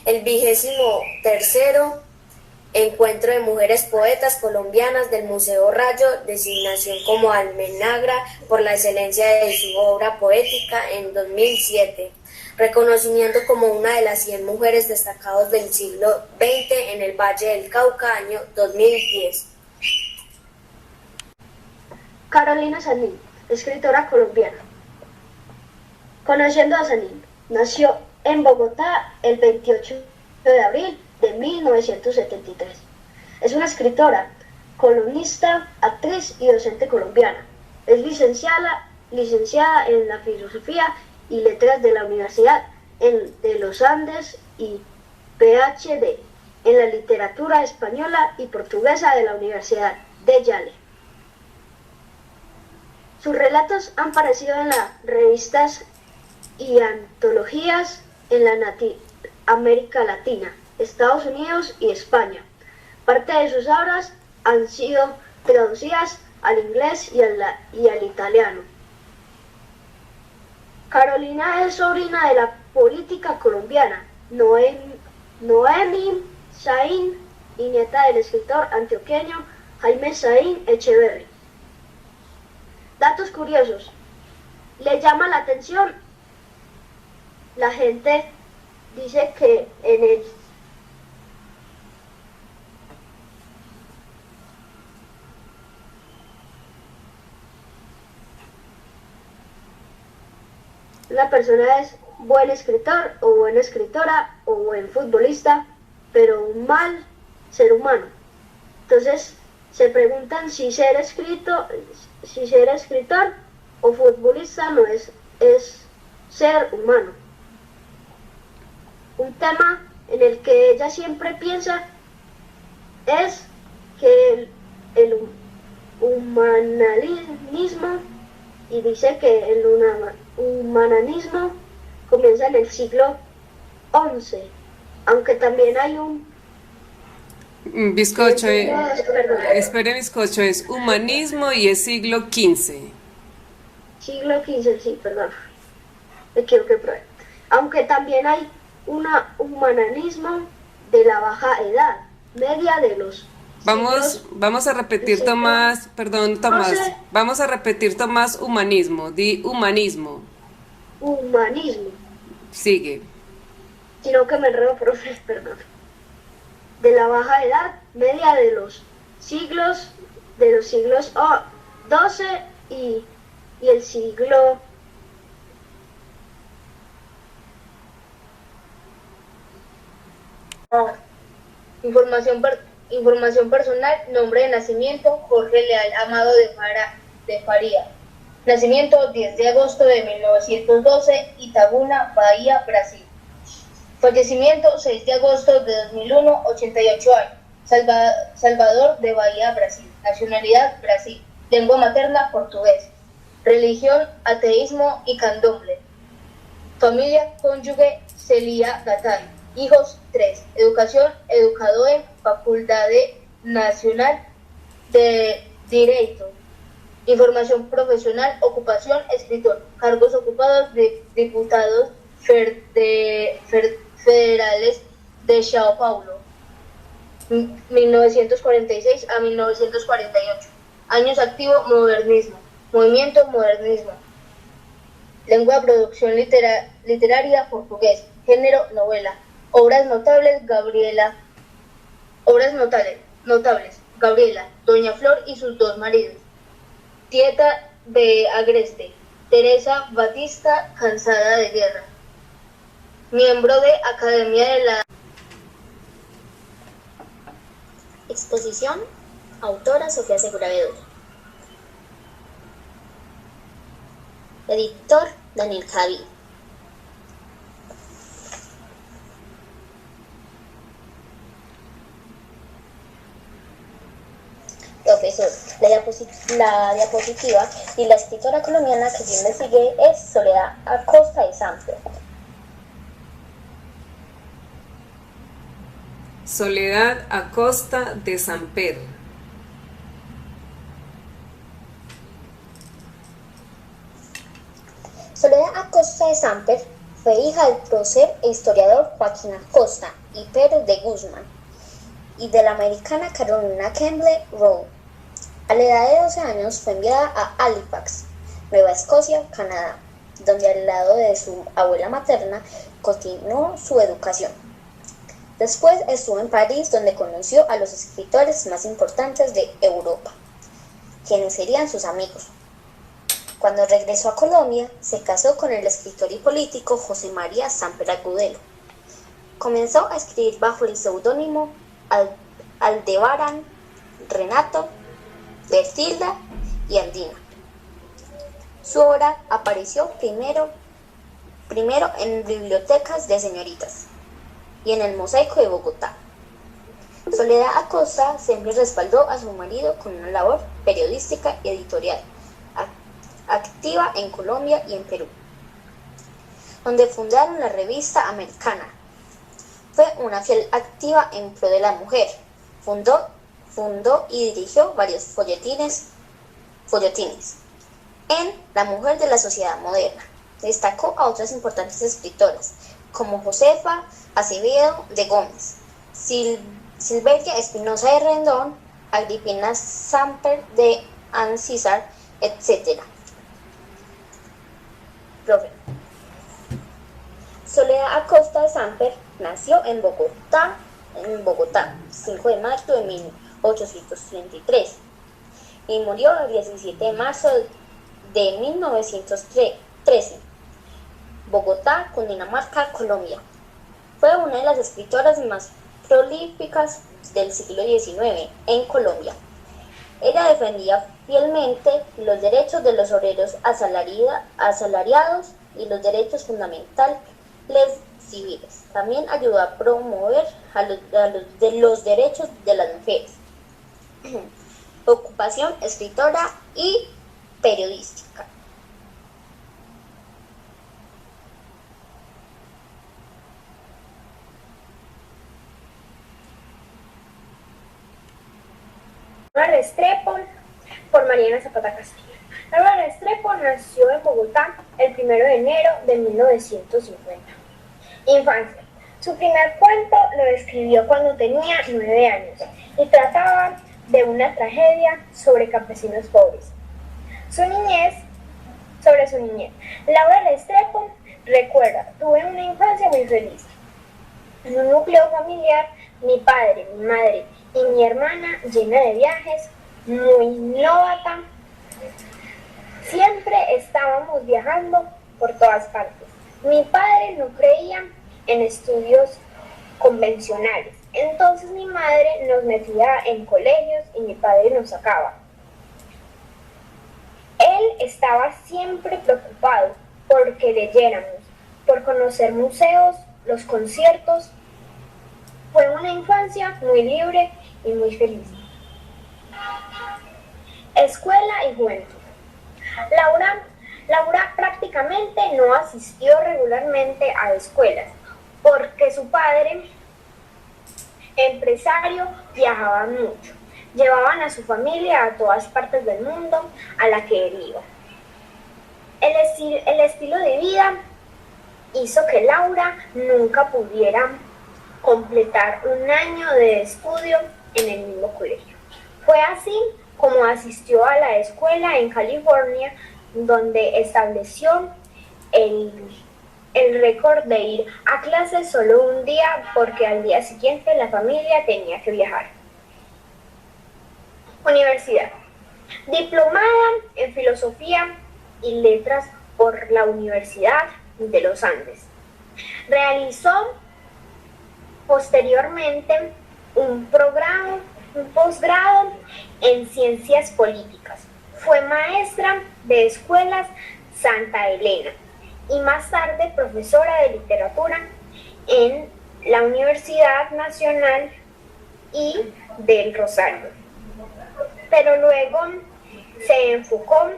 El 23º Encuentro de Mujeres Poetas Colombianas del Museo Rayo, designación como almenara por la excelencia de su obra poética en 2007. Reconocimiento como una de las 100 mujeres destacadas del siglo XX en el Valle del Cauca, año 2010. Carolina Sanín, escritora colombiana. Conociendo a Sanín, nació en Bogotá el 28 de abril de 1973. Es una escritora, columnista, actriz y docente colombiana. Es licenciada en la filosofía y letras de la Universidad de los Andes y PhD en la literatura española y portuguesa de la Universidad de Yale. Sus relatos han aparecido en las revistas y antologías en la América Latina, Estados Unidos y España. Parte de sus obras han sido traducidas al inglés y al italiano. Carolina es sobrina de la política colombiana Noemí Saín y nieta del escritor antioqueño Jaime Saín Echeverri. Datos curiosos. Le llama la atención. La gente dice que una persona es buen escritor o buena escritora o buen futbolista, pero un mal ser humano. Entonces se preguntan si ser escritor o futbolista no es ser humano. Un tema en el que ella siempre piensa es que el humanismo, y dice que el humanismo comienza en el siglo XI, aunque también hay un bizcocho, espere bizcocho, es humanismo y es siglo XV. Siglo XV, sí, perdón, me equivoqué por ahí. Aunque también hay un humanismo de la baja edad media de los Vamos a repetir, Tomás, perdón, Tomás, vamos a repetir, Tomás, humanismo, di humanismo. Humanismo. Sigue. Sino que me enredo, profe, perdón. De la baja edad media de los siglos XII y el siglo Información personal, nombre de nacimiento, Jorge Leal Amado de Faría. Nacimiento 10 de agosto de 1912, Itabuna, Bahía, Brasil. Fallecimiento 6 de agosto de 2001, 88 años. Salvador de Bahía, Brasil. Nacionalidad, Brasil. Lengua materna, portugués. Religión, ateísmo y candomblé. Familia, cónyuge, Celia Gatay. Hijos, 3. Educación, educado en Facultade Nacional de Direito. Información profesional, ocupación, escritor. Cargos ocupados de diputados federales de Sao Paulo, 1946 a 1948. Años activos, modernismo. Movimiento, modernismo. Lengua de producción literaria, portugués. Género, novela. Obras notables, Gabriela. Gabriela, Doña Flor y sus dos maridos. Tieta de Agreste. Teresa Batista, cansada de guerra. Miembro de Academia de la Exposición, autora Sofía Segura Bedoya. Editor Daniel Javi. Profesor, la diapositiva y la escritora colombiana que bien le sigue es Soledad Acosta de Samper. Soledad Acosta de Samper. Soledad Acosta de Samper fue hija del prócer e historiador Joaquín Acosta y Pérez de Guzmán y de la americana Carolina Kemble Rowe. A la edad de 12 años fue enviada a Halifax, Nueva Escocia, Canadá, donde al lado de su abuela materna continuó su educación. Después estuvo en París, donde conoció a los escritores más importantes de Europa, quienes serían sus amigos. Cuando regresó a Colombia, se casó con el escritor y político José María Samper Agudelo. Comenzó a escribir bajo el seudónimo Aldebarán, Renato, Bertilda y Andina. Su obra apareció primero en bibliotecas de señoritas y en el Mosaico de Bogotá. Soledad Acosta siempre respaldó a su marido con una labor periodística y editorial activa en Colombia y en Perú, donde fundaron la revista Americana. Fue una fiel activa en pro de la mujer. Fundó y dirigió varios folletines en La Mujer de la Sociedad Moderna. Destacó a otras importantes escritoras, como Josefa Acevedo de Gómez, Silveria Espinosa de Rendón, Agripina Samper de Ancísar, etc. Profe. Soledad Acosta de Samper nació en Bogotá, 5 de marzo de 1833 y murió el 17 de marzo de 1913, Bogotá, Cundinamarca, Colombia. Fue una de las escritoras más prolíficas del siglo XIX en Colombia. Ella defendía fielmente los derechos de los obreros asalariados y los derechos fundamentales civiles. También ayudó a promover los derechos de las mujeres. Ocupación, escritora y periodística. Álvaro Restrepo por Mariana Zapata Castillo. Álvaro Restrepo nació en Bogotá el 1 de enero de 1950. Infancia. Su primer cuento lo escribió cuando tenía 9 años y trataba de una tragedia sobre campesinos pobres. Sobre su niñez. Laura Restrepo recuerda: tuve una infancia muy feliz. En un núcleo familiar, mi padre, mi madre y mi hermana, llena de viajes, muy nóvata. Siempre estábamos viajando por todas partes. Mi padre no creía en estudios convencionales, entonces mi madre nos metía en colegios y mi padre nos sacaba. Él estaba siempre preocupado porque leyéramos, por conocer museos, los conciertos. Fue una infancia muy libre y muy feliz. Escuela y juventud. Laura prácticamente no asistió regularmente a escuelas porque su padre, empresario, viajaba mucho. Llevaban a su familia a todas partes del mundo a la que él iba. El estilo de vida hizo que Laura nunca pudiera completar un año de estudio en el mismo colegio. Fue así como asistió a la escuela en California, donde estableció el récord de ir a clases solo un día porque al día siguiente la familia tenía que viajar. Universidad. Diplomada en Filosofía y Letras por la Universidad de los Andes. Realizó posteriormente un posgrado en Ciencias Políticas. Fue maestra de escuelas Santa Elena y más tarde profesora de literatura en la Universidad Nacional y del Rosario. Pero luego se enfocó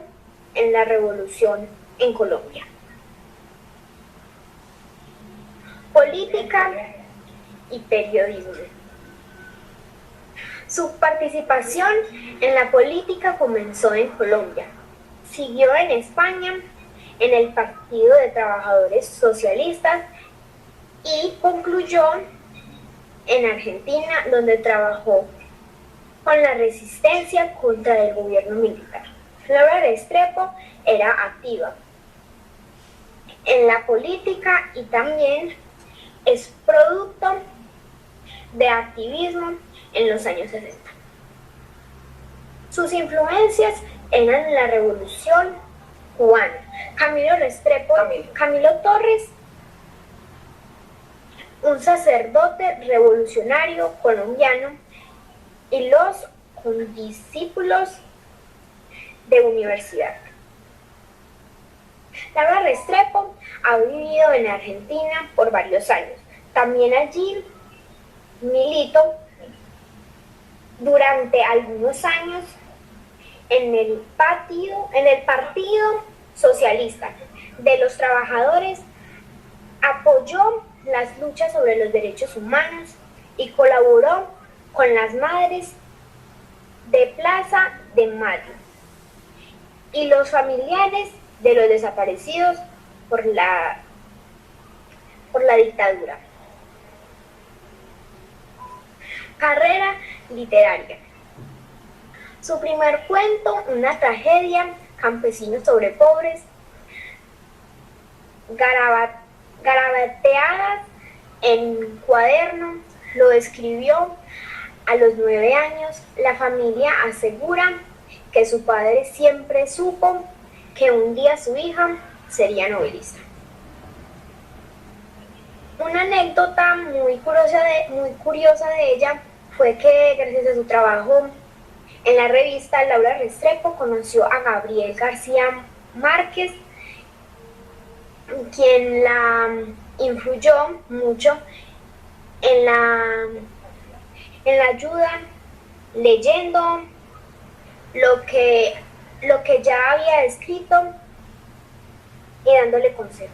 en la revolución en Colombia. Política y periodismo. Su participación en la política comenzó en Colombia, siguió en España, en el Partido de Trabajadores Socialistas y concluyó en Argentina, donde trabajó con la resistencia contra el gobierno militar. Laura Restrepo era activa en la política y también es producto de activismo en los años 60. Sus influencias eran la Revolución Cubana, Camilo Torres, un sacerdote revolucionario colombiano, y los condiscípulos de universidad. Laura Restrepo ha vivido en Argentina por varios años. También allí militó durante algunos años en el Partido Socialista de los Trabajadores, apoyó las luchas sobre los derechos humanos y colaboró con las Madres de Plaza de Mayo y los familiares de los desaparecidos por la dictadura. Carrera literaria. Su primer cuento, Una tragedia, Campesinos sobre pobres, garabateadas en cuaderno, lo escribió a los 9 años. La familia asegura que su padre siempre supo que un día su hija sería novelista. Una anécdota muy curiosa de ella fue que gracias a su trabajo en la revista, Laura Restrepo conoció a Gabriel García Márquez, quien la influyó mucho en la ayuda, leyendo lo que ya había escrito y dándole consejos.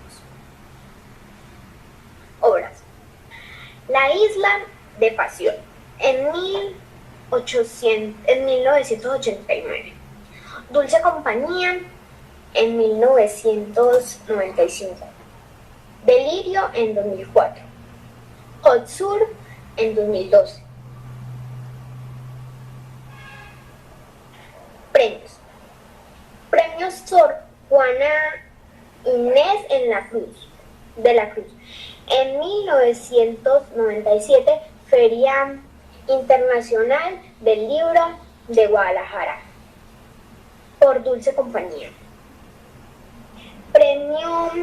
Obras. La isla de Pasión, en 1989. Dulce compañía, en 1995. Delirio, en 2004. Hot Sur en 2012. Premios. Premio Sor Juana Inés de la Cruz. En 1997, Feria Internacional del Libro de Guadalajara, por Dulce Compañía. Premio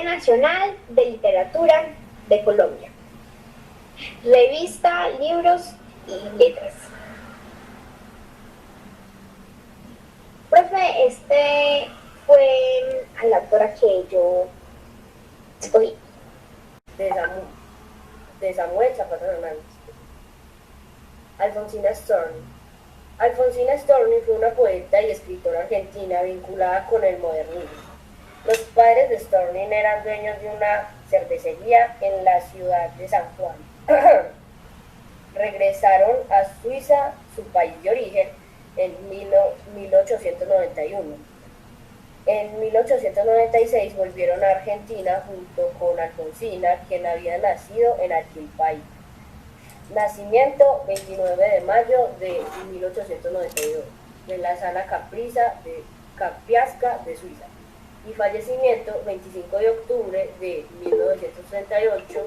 Nacional de Literatura de Colombia. Revista Libros y Letras. Profe, este fue a la autora que yo escogí. De Samuel Zapata Hernández. Alfonsina Storni. Alfonsina Storni fue una poeta y escritora argentina vinculada con el modernismo. Los padres de Storni eran dueños de una cervecería en la ciudad de San Juan. Regresaron a Suiza, su país de origen, en 1891. En 1896 volvieron a Argentina junto con Alfonsina, quien había nacido en Aquilpay. Nacimiento 29 de mayo de 1892, en la Sala Capiasca de Suiza. Y fallecimiento 25 de octubre de 1938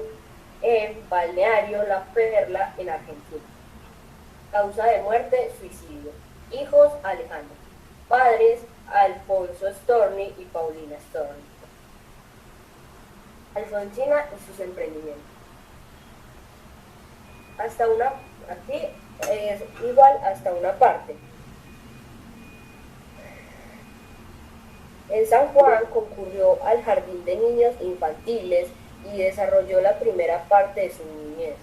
en Balneario La Perla, en Argentina. Causa de muerte, suicidio. Hijos, Alejandro. Padres, Alfonso Storni y Paulina Storni. Alfonsina y sus emprendimientos. Aquí es igual hasta una parte. En San Juan concurrió al Jardín de Niños Infantiles y desarrolló la primera parte de su niñez.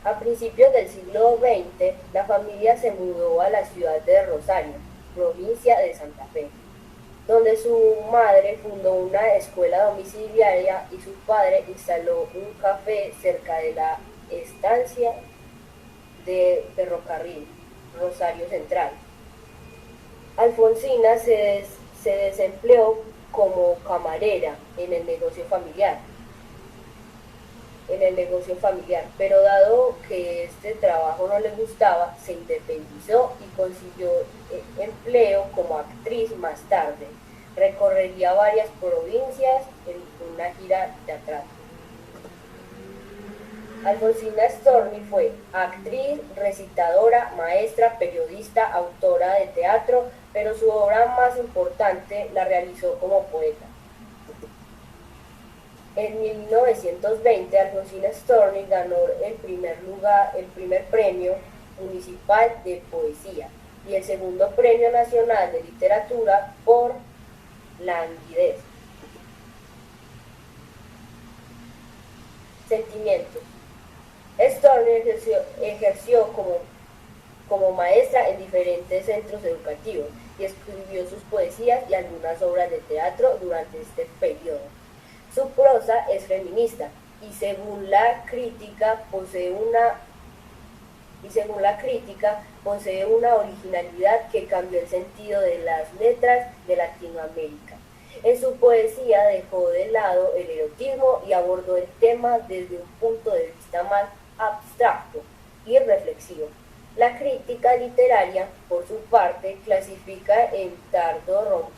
A principios del siglo XX, la familia se mudó a la ciudad de Rosario, provincia de Santa Fe, donde su madre fundó una escuela domiciliaria y su padre instaló un café cerca de la estancia de ferrocarril Rosario Central. Alfonsina se desempleó como camarera en el negocio familiar, pero dado que este trabajo no le gustaba, se independizó y consiguió empleo como actriz más tarde. Recorrería varias provincias en una gira teatral. Alfonsina Storni fue actriz, recitadora, maestra, periodista, autora de teatro, pero su obra más importante la realizó como poeta. En 1920, Alfonsina Storni ganó el primer premio municipal de poesía y el segundo premio nacional de literatura por Languidez. Sentimientos. Storni ejerció como maestra en diferentes centros educativos y escribió sus poesías y algunas obras de teatro durante este periodo. Su prosa es feminista y según la crítica posee una originalidad que cambió el sentido de las letras de Latinoamérica. En su poesía dejó de lado el erotismo y abordó el tema desde un punto de vista más abstracto y reflexivo. La crítica literaria, por su parte, clasifica en tardo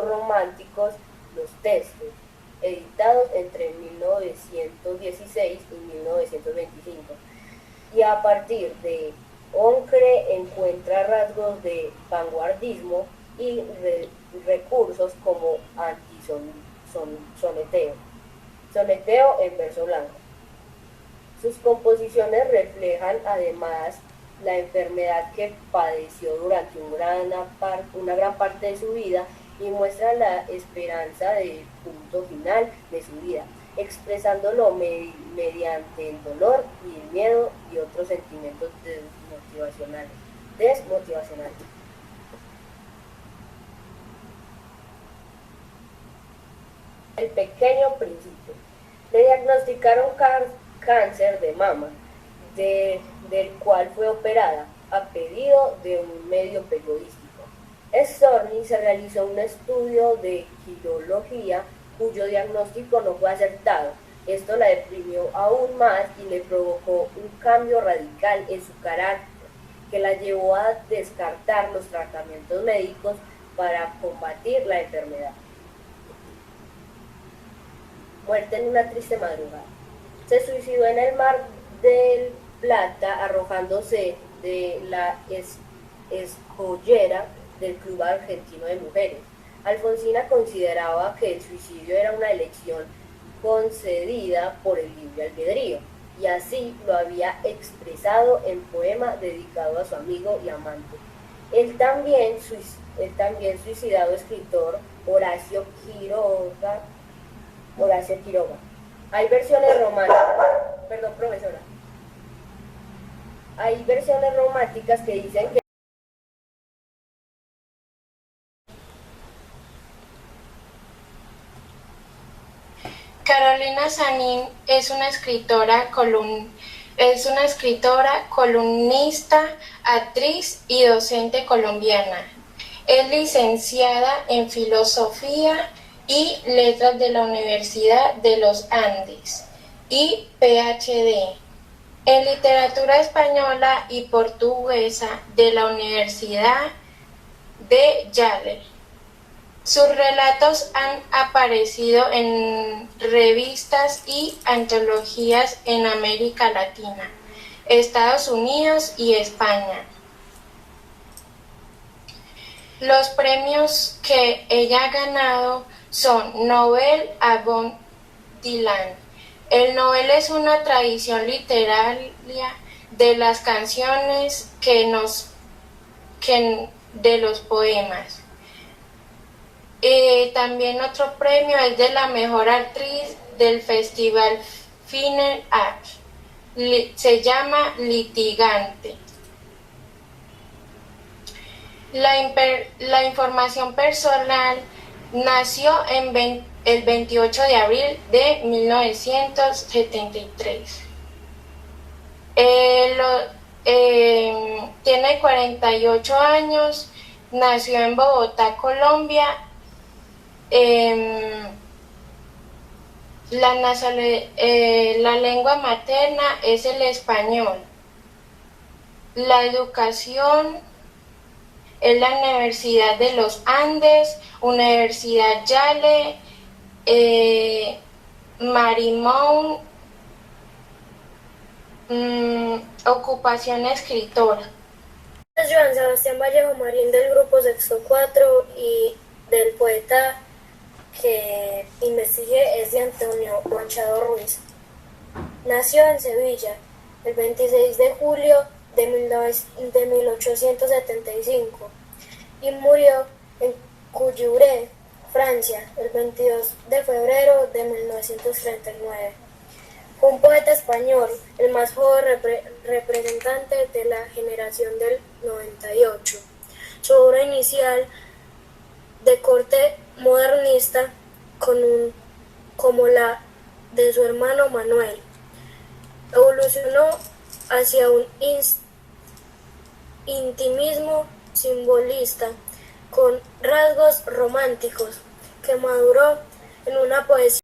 románticos los textos, editados entre 1916 y 1925, y a partir de Oncre encuentra rasgos de vanguardismo y recursos como soneteo en verso blanco. Sus composiciones reflejan además la enfermedad que padeció durante una gran parte de su vida y muestran la esperanza del punto final de su vida, expresándolo mediante el dolor y el miedo y otros sentimientos desmotivacionales. El pequeño príncipe. Le diagnosticaron cáncer de mama, del cual fue operada a pedido de un medio periodístico. Storni se realizó un estudio de quirología cuyo diagnóstico no fue acertado, Esto la deprimió aún más y le provocó un cambio radical en su carácter, que la llevó a descartar los tratamientos médicos para combatir la enfermedad. Muerte en una triste madrugada. Se suicidó en el Mar del Plata arrojándose de la escollera del Club Argentino de Mujeres. Alfonsina consideraba que el suicidio era una elección concedida por el libre albedrío, y así lo había expresado en poema dedicado a su amigo y amante. El también suicidado escritor Horacio Quiroga. Hay versiones románticas que dicen que Carolina Sanín es una escritora, columnista, actriz y docente colombiana. Es licenciada en Filosofía y Letras de la Universidad de los Andes y PhD en Literatura Española y Portuguesa de la Universidad de Yale. Sus relatos han aparecido en revistas y antologías en América Latina, Estados Unidos y España. Los premios que ella ha ganado son Nobel a Bob Dylan. El Nobel es una tradición literaria de las canciones de los poemas. También otro premio es de la mejor actriz del Festival Fine Arts. Se llama Litigante. La información personal. Nació el 28 de abril de 1973. Tiene 48 años. Nació en Bogotá, Colombia. La lengua materna es el español. La educación es la Universidad de los Andes, Universidad Yale, Marymount. Ocupación escritora. Es Joan Sebastián Vallejo Marín, del grupo Sexto 4, y del poeta que investigué es de Antonio Machado Ruiz. Nació en Sevilla el 26 de julio de 1875 y murió en Courmayeur, Francia, el 22 de febrero de 1939. Fue un poeta español, el más joven representante de la generación del 98. Su obra inicial, de corte modernista, como la de su hermano Manuel, evolucionó hacia un intimismo simbolista con rasgos románticos que maduró en una poesía